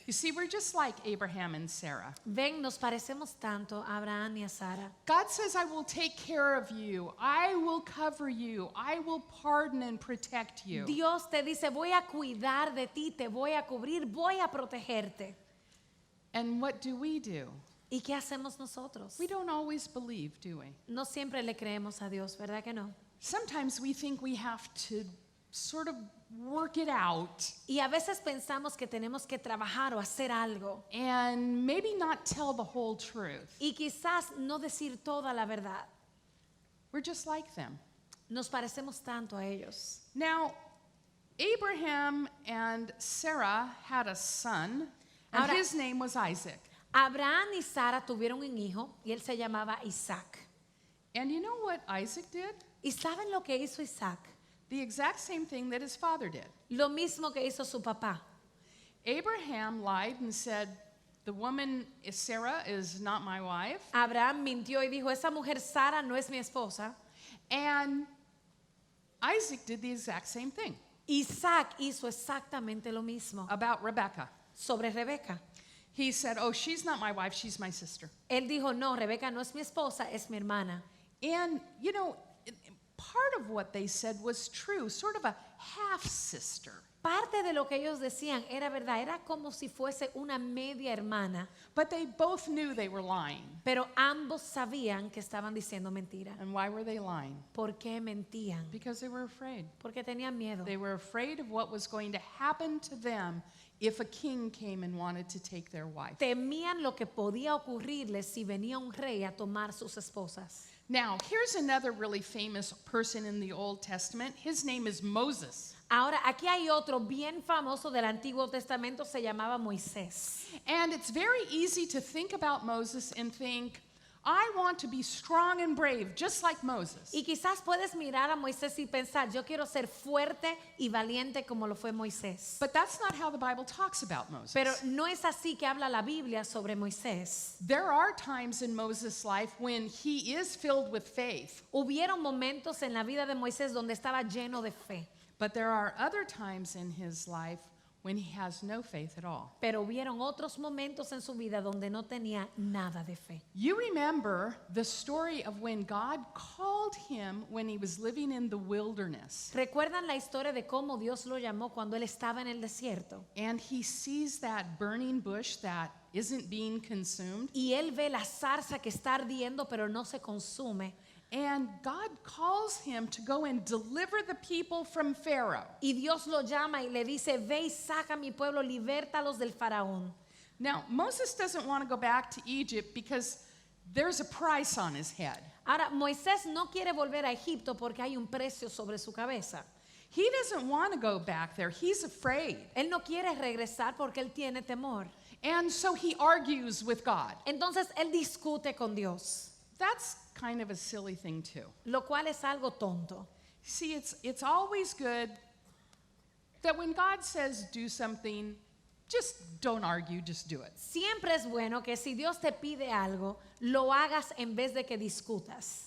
S1: You see, we're just like Abraham and Sarah.
S2: Ven, nos parecemos tanto a Abraham y a Sara.
S1: God says, I will take care of you. I will cover you. I will pardon and protect you.
S2: Dios te dice, voy a cuidar de ti, te voy a cubrir, voy a protegerte.
S1: And what do?
S2: ¿Y qué hacemos nosotros?
S1: We don't always believe, do we?
S2: No siempre le creemos a Dios, ¿verdad que no?
S1: Sometimes we think we have to sort of work it out
S2: Y a veces pensamos que tenemos que trabajar o hacer algo
S1: and maybe not tell the whole truth.
S2: y quizás no decir toda la verdad.
S1: We're just like them.
S2: Nos parecemos tanto a ellos.
S1: Now, Abraham and Sarah had a son, and
S2: Ahora-
S1: his name was Isaac.
S2: Abraham y Sara tuvieron un hijo y él se llamaba Isaac.
S1: And you know what Isaac did?
S2: ¿Y saben lo que hizo Isaac?
S1: The exact same thing that his father did.
S2: Lo mismo que hizo su papá.
S1: Abraham lied and said, the woman Sarah is not my wife.
S2: Abraham mintió y dijo, esa mujer Sara no es mi esposa.
S1: And Isaac did the exact same thing
S2: Isaac hizo exactamente lo mismo
S1: about Rebekah.
S2: sobre Rebeca.
S1: He said, oh, she's not my wife, she's my sister.
S2: Él dijo, no, Rebeca no es mi esposa, es mi hermana.
S1: And, you know, part of what they said was true, sort of a half-sister.
S2: Parte de lo que ellos decían era verdad, era como si fuese una media hermana,
S1: But they both knew they were lying.
S2: pero ambos sabían que estaban diciendo mentira.
S1: And why were they lying?
S2: ¿Por qué mentían?
S1: Because they were afraid.
S2: Porque tenían miedo.
S1: They were afraid of what was going to happen to them if a king came and wanted to take their wife.
S2: Temían lo que podía ocurrirles si venía un rey a tomar sus esposas.
S1: Now, here's another really famous person in the Old Testament. His name is Moses.
S2: Ahora, aquí hay otro bien famoso del Antiguo Testamento, se llamaba Moisés.
S1: And it's very easy to think about Moses and think, I want to be strong and brave, just like Moses.
S2: Y quizás puedes mirar a Moisés y pensar, yo quiero ser fuerte y valiente como lo fue Moisés.
S1: But that's not how the Bible talks about Moses.
S2: Pero no es así que habla la Biblia sobre Moisés.
S1: There are times in Moses' life when he is filled with faith,
S2: Hubieron momentos en la vida de Moisés donde estaba lleno de fe,
S1: but there are other times in his life when he has no faith at all.
S2: pero hubieron otros momentos en su vida donde no tenía nada de fe.
S1: You remember the story of when God called him when he was living in the wilderness,
S2: ¿Recuerdan la historia de cómo Dios lo llamó cuando él estaba en el desierto?
S1: and he sees that burning bush that isn't being consumed,
S2: Y él ve la zarza que está ardiendo pero no se consume.
S1: and God calls him to go and deliver the people from Pharaoh.
S2: Y Dios lo llama y le dice, ve y saca a mi pueblo, libértalos del faraón.
S1: Now, Moses doesn't want to go back to Egypt because there's a price on his head.
S2: Ahora, Moisés no quiere volver a Egipto porque hay un precio sobre su cabeza.
S1: He doesn't want to go back there. He's afraid.
S2: Él no quiere regresar porque él tiene temor.
S1: And so he argues with God.
S2: Entonces él discute con Dios,
S1: That's kind of a silly thing too.
S2: lo cual es algo tonto.
S1: See, it's always good that when God says do something, just don't argue, just do it.
S2: Siempre es bueno que si Dios te pide algo, lo hagas en vez de que discutas.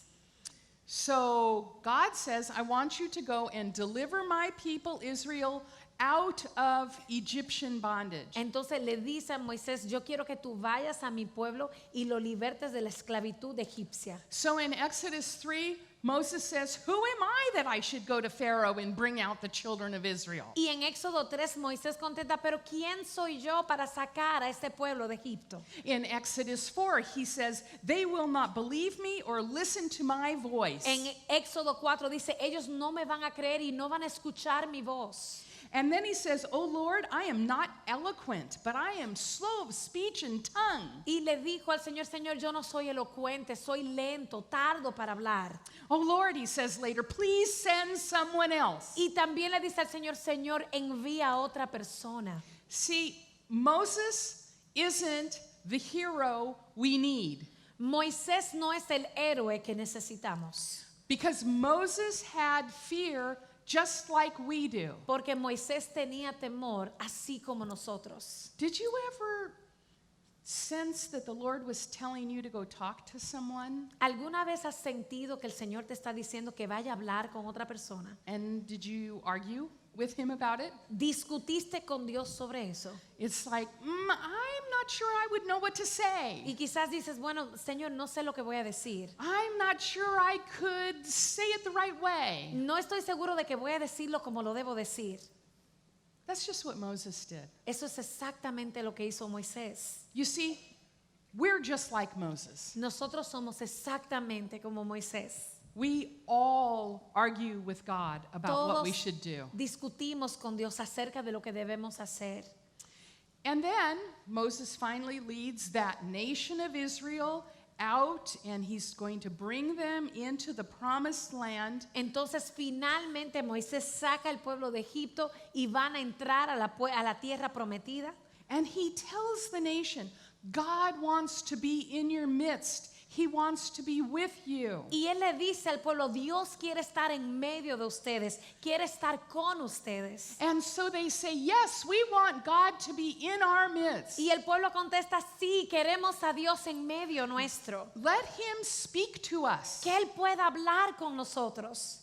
S1: So God says, I want you to go and deliver my people Israel out of Egyptian bondage.
S2: Entonces le dice a Moisés, yo quiero que tú vayas a mi pueblo y lo libertes de la esclavitud egipcia.
S1: So in Exodus 3, Moses says, who am I that I should go to Pharaoh and bring out the children of Israel?
S2: Y en Éxodo 3 Moisés contesta, pero ¿quién soy yo para sacar a este pueblo de Egipto?
S1: In Exodus 4, he says, they will not believe me or listen to my voice.
S2: En Éxodo 4 dice, ellos no me van a creer y no van a escuchar mi voz.
S1: And then he says, oh Lord, I am not eloquent, but I am slow of speech and tongue.
S2: Y le dijo al Señor, Señor, yo no soy elocuente, soy lento, tardo para hablar.
S1: Oh Lord, he says later, please send someone else.
S2: Y también le dice al Señor, Señor, envía a otra persona.
S1: See, Moses isn't the hero we need
S2: Moisés no es el héroe que necesitamos,
S1: because Moses had fear just like we do.
S2: porque Moisés tenía temor así como nosotros.
S1: Did you ever sense that the Lord was telling you to go talk to someone?
S2: ¿Alguna vez has sentido que el Señor te está diciendo que vaya a hablar con otra persona?
S1: And did you argue with him about it?
S2: ¿Discutiste con Dios sobre eso?
S1: It's like, I'm not sure I would know what to say.
S2: Y quizás dices, bueno, Señor, no sé lo que voy a decir.
S1: I'm not sure I could say it the right way.
S2: No estoy seguro de que voy a decirlo como lo debo decir.
S1: That's just what Moses did.
S2: Eso es exactamente lo que hizo Moisés.
S1: You see, we're just like Moses.
S2: Nosotros somos exactamente como Moisés.
S1: We all argue with God about what we
S2: Todos
S1: should do.
S2: discutimos con Dios acerca de lo que debemos hacer.
S1: And then Moses finally leads that nation of Israel out, and he's going to bring them into the promised land.
S2: Entonces finalmente Moisés saca al pueblo de Egipto y van a entrar a la tierra prometida.
S1: And he tells the nation, God wants to be in your midst. He wants to be with you.
S2: Y él le dice al pueblo, Dios quiere estar en medio de ustedes, quiere estar con ustedes.
S1: And so they say, yes, we want God to be in our midst.
S2: Y el pueblo contesta, sí, queremos a Dios en medio nuestro.
S1: Let him speak to us.
S2: Que Él pueda hablar con nosotros.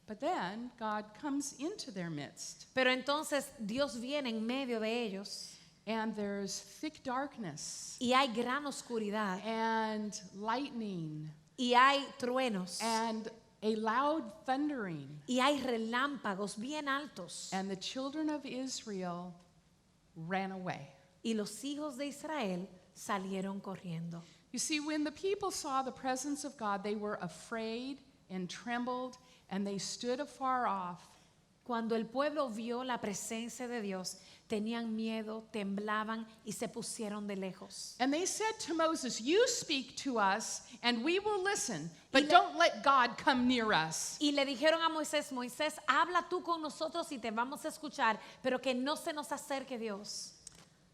S1: But then God comes into their midst,
S2: Pero entonces Dios viene en medio de ellos.
S1: and there's thick darkness
S2: Y hay gran oscuridad.
S1: and lightning
S2: Y hay truenos.
S1: and a loud thundering.
S2: Y hay relámpagos bien altos.
S1: And the children of Israel ran away.
S2: Y los hijos de Israel salieron corriendo.
S1: You see, when the people saw the presence of God, they were afraid and trembled, and they stood afar off.
S2: Cuando el pueblo vio la presencia de Dios, tenían miedo, temblaban y se pusieron de lejos.
S1: And they said to Moses, you speak to us, and we will listen, but
S2: Y le-
S1: don't let God come near us.
S2: Y le dijeron a Moisés, Moisés, habla tú con nosotros y te vamos a escuchar, pero que no se nos acerque Dios.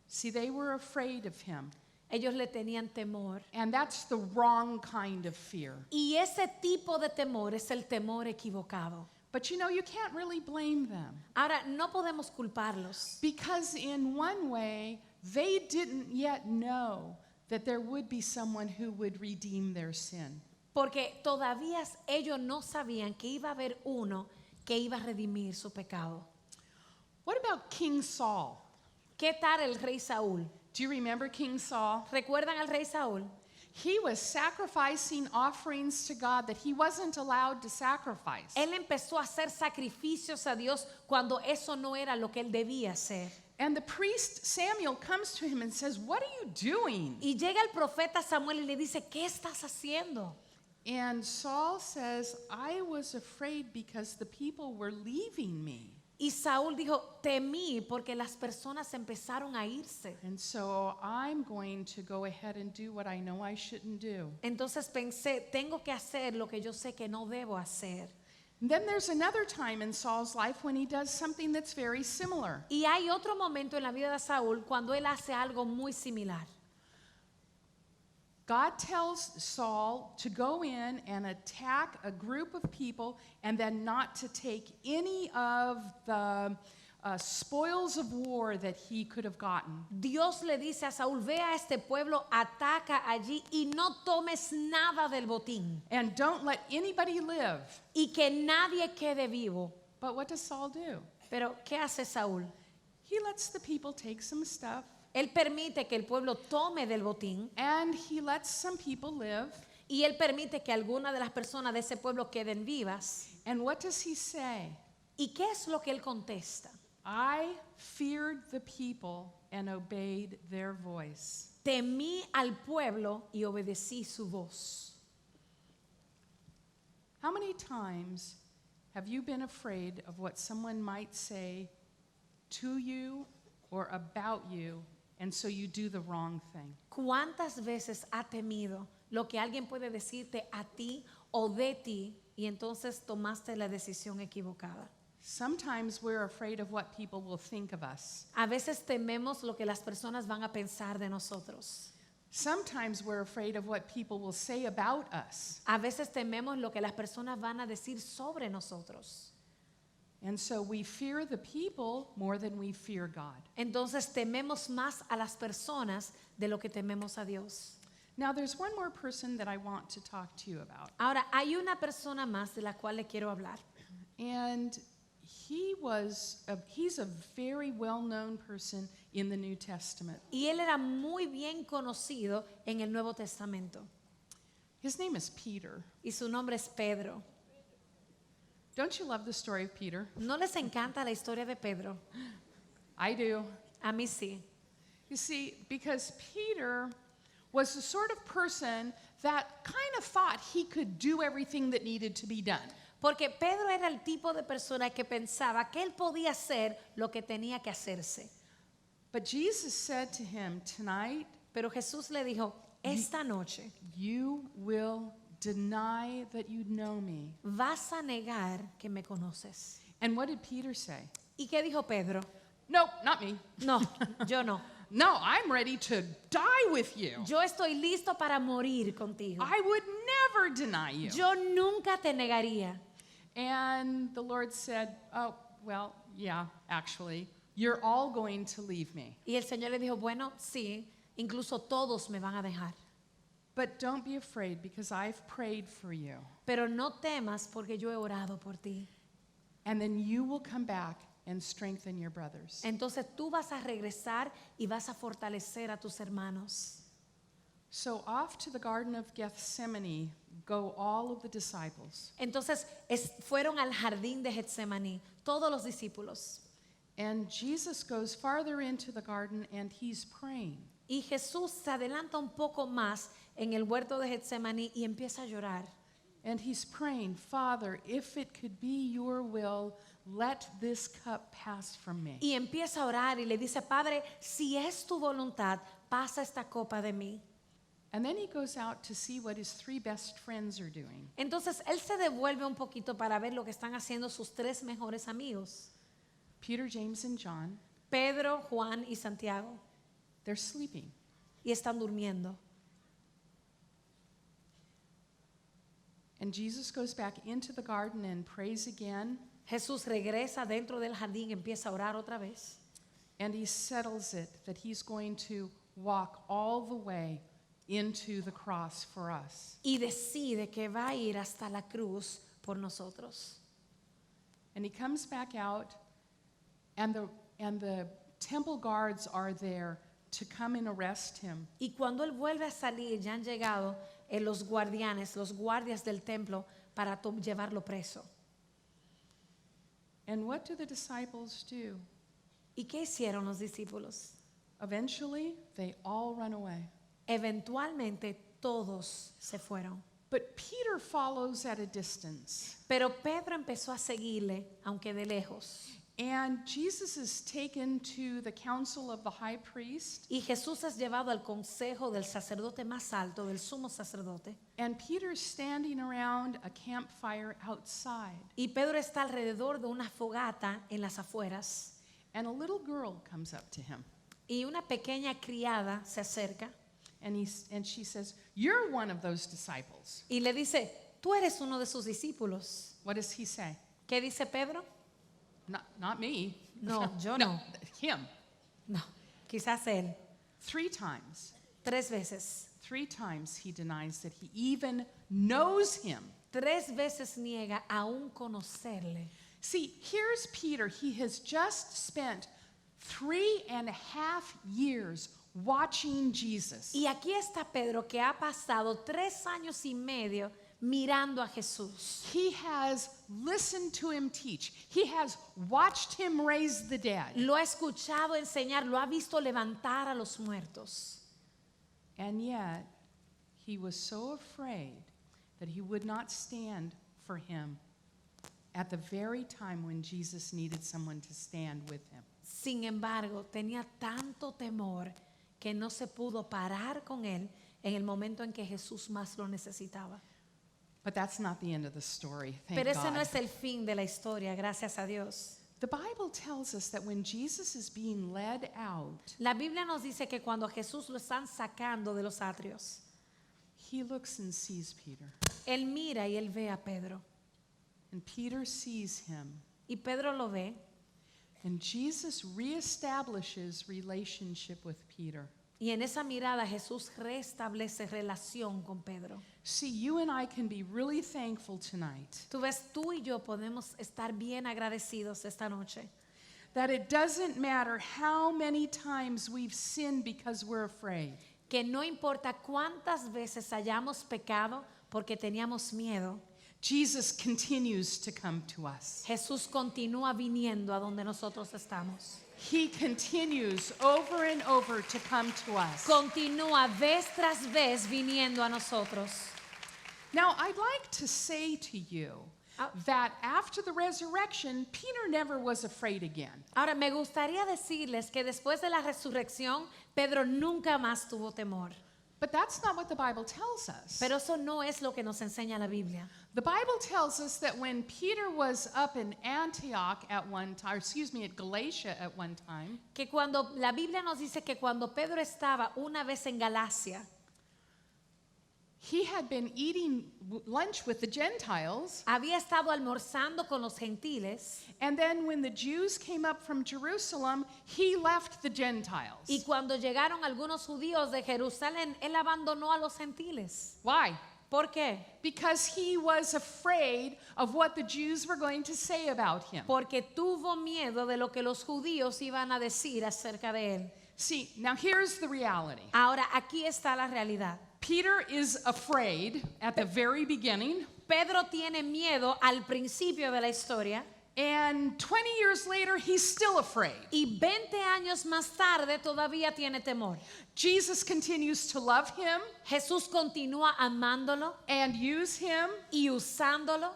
S1: See, they were afraid of him,
S2: Ellos le tenían temor.
S1: and that's the wrong kind of fear.
S2: Y ese tipo de temor es el temor equivocado.
S1: But you know, you can't really blame them,
S2: Ahora, no podemos culparlos,
S1: because in one way, they didn't yet know that there would be someone who would redeem their sin.
S2: porque todavía ellos no sabían que iba a haber uno que iba a redimir su pecado.
S1: What about King Saul?
S2: ¿Qué tal el rey Saúl?
S1: Do you remember King Saul?
S2: ¿Recuerdan al rey Saúl?
S1: He was sacrificing offerings to God that he wasn't allowed to sacrifice.
S2: Él empezó a hacer sacrificios a Dios cuando eso no era lo que él debía hacer.
S1: And the priest Samuel comes to him and says, what are you doing?
S2: Y llega el profeta Samuel y le dice, ¿qué estás haciendo?
S1: And Saul says, I was afraid because the people were leaving me.
S2: Y Saúl dijo, temí porque las personas empezaron a irse.
S1: And so I'm going to go ahead and do what I know I shouldn't do.
S2: Entonces pensé, tengo que hacer lo que yo sé que no debo hacer.
S1: And then there's another time in Saul's life when he does something that's very similar.
S2: Y hay otro momento en la vida de Saúl cuando él hace algo muy similar.
S1: God tells Saul to go in and attack a group of people and then not to take any of the spoils of war that he could have gotten.
S2: Dios le dice a Saúl, ve a este pueblo, ataca allí y no tomes nada del botín.
S1: And don't let anybody live.
S2: Y que nadie quede vivo.
S1: But what does Saul do?
S2: Pero, ¿qué hace Saúl?
S1: He lets the people take some stuff.
S2: Él permite que el pueblo tome del botín.
S1: And he lets some people live.
S2: Y él permite que algunas de las personas de ese pueblo queden vivas.
S1: And what does he say?
S2: ¿Y qué es lo que él contesta?
S1: I feared the people and obeyed their voice.
S2: Temí al pueblo y obedecí su voz.
S1: How many times have you been afraid of what someone might say to you or about you, and so you do the wrong thing?
S2: ¿Cuántas veces ha temido lo que alguien puede decirte a ti o de ti y entonces tomaste la decisión equivocada?
S1: Sometimes we're afraid of what people will think of us.
S2: A veces tememos lo que las personas van a pensar de nosotros.
S1: Sometimes we're afraid of what people will say about us.
S2: A veces tememos lo que las personas van a decir sobre nosotros.
S1: And so we fear the people more than we fear God.
S2: Entonces tememos más a las personas de lo que tememos a Dios.
S1: Now there's one more person that I want to talk to you about.
S2: Ahora, hay una persona más de la cual le quiero hablar.
S1: And he's a very well-known person in the New Testament.
S2: Y él era muy bien conocido en el Nuevo Testamento.
S1: His name is Peter.
S2: Y su nombre es Pedro.
S1: Don't you love the story of Peter?
S2: ¿No les encanta la historia de Pedro?
S1: I do.
S2: A mí sí.
S1: You see, because Peter was the sort of person that kind of thought he could do everything that needed to be done.
S2: Porque Pedro era el tipo de persona que pensaba que él podía hacer lo que tenía que hacerse.
S1: But Jesus said to him, tonight,
S2: Pero Jesús le dijo, esta noche
S1: you will deny that you know me.
S2: vas a negar que me conoces.
S1: And what did Peter say?
S2: ¿Y qué dijo Pedro?
S1: No, not me.
S2: No, yo no.
S1: No, I'm ready to die with you.
S2: Yo estoy listo para morir contigo.
S1: I would never deny you.
S2: Yo nunca te negaría.
S1: And the Lord said, oh, well, yeah, actually, you're all going to leave me.
S2: Y el Señor le dijo, bueno, sí, incluso todos me van a dejar.
S1: But don't be afraid because I've prayed for you.
S2: Pero no temas porque yo he orado por ti.
S1: And then you will come back and strengthen your brothers.
S2: Entonces tú vas a regresar y vas a fortalecer a tus hermanos.
S1: So off to the Garden of Gethsemane go all of the disciples.
S2: Entonces fueron al jardín de Getsemaní, todos los discípulos.
S1: And Jesus goes farther into the garden and he's praying.
S2: Y Jesús se adelanta un poco más en el huerto de Getsemaní y empieza a llorar.
S1: And he's praying, Father, if it could be your will, let this cup pass from me.
S2: Y empieza a orar y le dice, Padre, si es tu voluntad, pasa esta copa de mí.
S1: And then he goes out to see what his three best friends are doing.
S2: Entonces él se devuelve un poquito para ver lo que están haciendo sus tres mejores amigos.
S1: Peter, James, and John.
S2: Pedro, Juan y Santiago.
S1: They're sleeping.
S2: Y están durmiendo.
S1: And Jesus goes back into the garden and prays again.
S2: Jesús regresa dentro del jardín, empieza a orar otra vez.
S1: And he settles it that he's going to walk all the way into the cross for us.
S2: Y decide que va a ir hasta la cruz por nosotros.
S1: And he comes back out, and the temple guards are there to come and arrest him.
S2: Y cuando él vuelve a salir, ya han llegado los guardianes, los guardias del templo para llevarlo preso.
S1: And what do the disciples do?
S2: ¿Y qué hicieron los discípulos?
S1: Eventually, they all run away.
S2: Eventualmente todos se fueron.
S1: But Peter follows at a distance.
S2: Pero Pedro empezó a seguirle, aunque de lejos.
S1: And Jesus is taken to the council of the high priest.
S2: Y Jesús es llevado al consejo del sacerdote más alto, del sumo sacerdote.
S1: And Peter's standing around a campfire outside.
S2: Y Pedro está alrededor de una fogata en las afueras.
S1: And a little girl comes up to him.
S2: Y una pequeña criada se acerca.
S1: And she says, "You're one of those disciples."
S2: Y le dice, tú eres uno de sus discípulos.
S1: What does he say?
S2: ¿Qué dice Pedro?
S1: Not me.
S2: No, yo no.
S1: Him.
S2: No, quizás él.
S1: 3 times.
S2: 3 veces.
S1: 3 times he denies that he even knows him.
S2: 3 veces niega aún conocerle.
S1: See, here's Peter. He has just spent 3.5 years watching Jesus.
S2: Y aquí está Pedro que ha pasado 3 años y medio mirando a Jesús.
S1: He has listened to him teach. He has watched him raise the dead.
S2: Lo ha escuchado enseñar, lo ha visto levantar a los muertos.
S1: And yet, he was so afraid that he would not stand for him at the very time when Jesus needed someone to stand with him.
S2: Sin embargo, tenía tanto temor que no se pudo parar con él en el momento en que Jesús más lo necesitaba.
S1: But that's not the end of the story, thank
S2: Pero ese
S1: God.
S2: no es el fin de la historia, gracias a Dios.
S1: The Bible tells us that when Jesus is being led out,
S2: La Biblia nos dice que cuando a Jesús lo están sacando de los atrios,
S1: he looks and sees Peter.
S2: él mira y él ve a Pedro.
S1: And Peter sees him.
S2: Y Pedro lo ve.
S1: And Jesus reestablishes relationship with Peter.
S2: Y en esa mirada Jesús restablece relación con Pedro.
S1: See, you and I can be really thankful tonight
S2: Tú ves, tú y yo podemos estar bien agradecidos esta noche.
S1: that it doesn't matter how many times we've sinned because we're afraid.
S2: Que no importa cuántas veces hayamos pecado porque teníamos miedo,
S1: Jesus continues to come to us.
S2: Jesús continúa viniendo a donde nosotros estamos.
S1: He continues over and over to come to us.
S2: Continúa vez tras vez viniendo a nosotros.
S1: Now, I'd like to say to you that after the resurrection, Peter never was afraid again.
S2: Ahora, me gustaría decirles que después de la resurrección, Pedro nunca más tuvo temor.
S1: But that's not what the Bible tells us.
S2: Pero eso no es lo que nos enseña la Biblia.
S1: The Bible tells us that when Peter was up in Antioch at one time, at Galatia at one time,
S2: Que cuando la Biblia nos dice que cuando Pedro estaba una vez en Galacia,
S1: he had been eating lunch with the Gentiles.
S2: había estado almorzando con los gentiles.
S1: And then when the Jews came up from Jerusalem, he left the Gentiles.
S2: Y cuando llegaron algunos judíos de Jerusalén, él abandonó a los gentiles.
S1: Why?
S2: ¿Por qué?
S1: Because he was afraid of what the Jews were going to say about him.
S2: Porque tuvo miedo de lo que los judíos iban a decir acerca de él.
S1: See, now here's the reality.
S2: Ahora, aquí está la realidad.
S1: Peter is afraid at the very beginning,
S2: Pedro tiene miedo al principio de la historia.
S1: and 20 years later, he's still afraid.
S2: Y 20 años más tarde todavía tiene temor.
S1: Jesus continues to love him
S2: Jesús continúa amándolo
S1: and use him,
S2: y usándolo.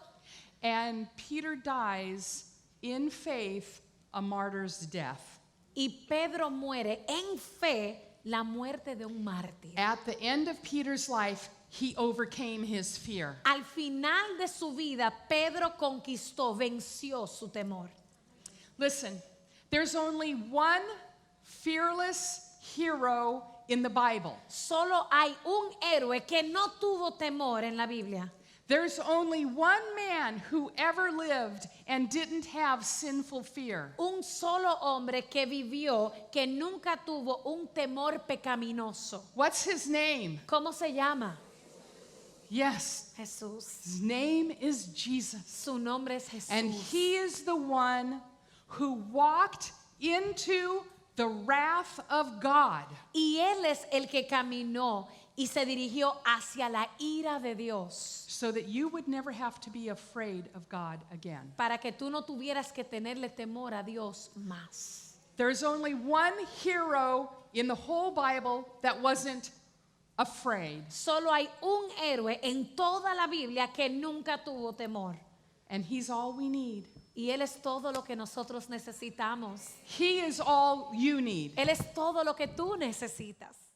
S1: and Peter dies in faith a martyr's death.
S2: Y Pedro muere en fe la muerte de un mártir.
S1: At the end of Peter's life, he overcame his fear.
S2: Al final de su vida, Pedro conquistó, venció su temor.
S1: Listen, there's only one fearless hero in the Bible.
S2: Solo hay un héroe que no tuvo temor en la Biblia.
S1: There's only one man who ever lived and didn't have sinful fear.
S2: Un solo hombre que vivió, que nunca tuvo un temor pecaminoso.
S1: What's his name?
S2: ¿Cómo se llama?
S1: Yes,
S2: Jesús.
S1: his name is Jesus.
S2: Su nombre es Jesús.
S1: And he is the one who walked into the wrath of God.
S2: Y él es el que caminó y se dirigió hacia la ira de Dios,
S1: So that you would never have to be afraid of God again.
S2: para que tú no tuvieras que tenerle temor a Dios más.
S1: There's only one hero in the whole Bible that wasn't afraid,
S2: Solo hay un héroe en toda la Biblia que nunca tuvo temor.
S1: and he's all we need.
S2: Y Él es todo lo que nosotros necesitamos.
S1: He is all you need.
S2: Él es todo lo que tú necesitas.